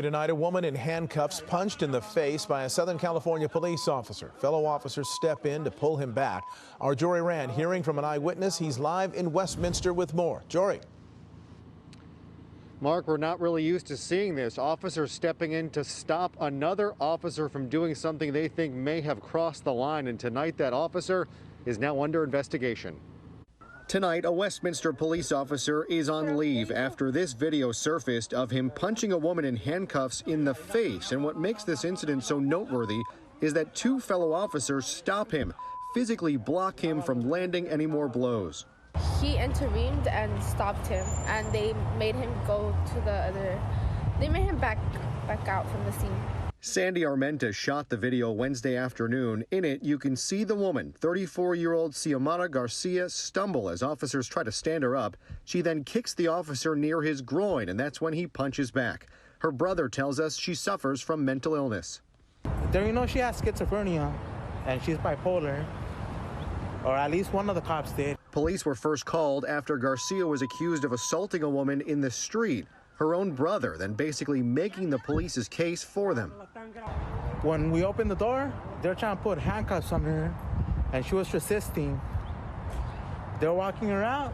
Tonight, a woman in handcuffs punched in the face by a Southern California police officer. Fellow officers step in to pull him back. Our Jory Rand hearing from an eyewitness. He's live in Westminster with more. Jory. Mark, we're not really used to seeing this. Officers stepping in to stop another officer from doing something they think may have crossed the line. And tonight, that officer is now under investigation. Tonight, a Westminster police officer is on leave after this video surfaced of him punching a woman in handcuffs in the face. And what makes this incident so noteworthy is that two fellow officers stop him, physically block him from landing any more blows. He intervened and stopped him, and they made him go to the other. They made him back out from the scene. Sandy Armenta shot the video Wednesday afternoon. In it, you can see the woman, 34-year-old Xiomara Garcia, stumble as officers try to stand her up. She then kicks the officer near his groin, and that's when he punches back. Her brother tells us she suffers from mental illness. You know, she has schizophrenia, and she's bipolar, or at least one of the cops did. Police were first called after Garcia was accused of assaulting a woman in the street. Her own brother then basically making the police's case for them. When we opened the door, they're trying to put handcuffs on her, and she was resisting. They're walking her out,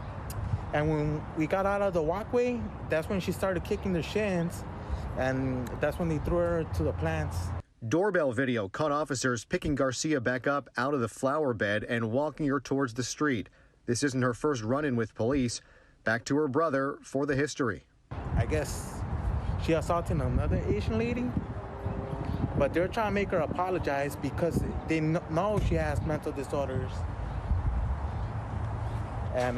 and when we got out of the walkway, that's when she started kicking their shins, and that's when they threw her to the plants. Doorbell video caught officers picking Garcia back up out of the flower bed and walking her towards the street. This isn't her first run-in with police. Back to her brother for the history. I guess she assaulted another Asian lady, but they're trying to make her apologize because they know she has mental disorders. And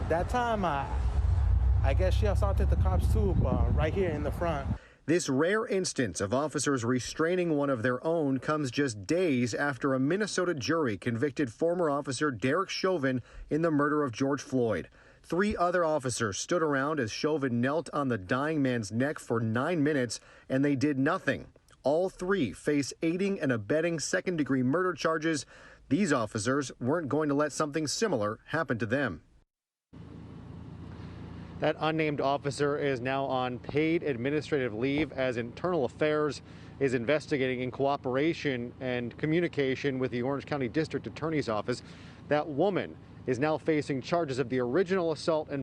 that time, I guess she assaulted the cops too, right here in the front. This rare instance of officers restraining one of their own comes just days after a Minnesota jury convicted former officer Derek Chauvin in the murder of George Floyd. 3 other officers stood around as Chauvin knelt on the dying man's neck for 9 minutes, and they did nothing. All 3 face aiding and abetting second-degree murder charges. These officers weren't going to let something similar happen to them. That unnamed officer is now on paid administrative leave as Internal Affairs is investigating in cooperation and communication with the Orange County District Attorney's Office. That woman is now facing charges of the original assault and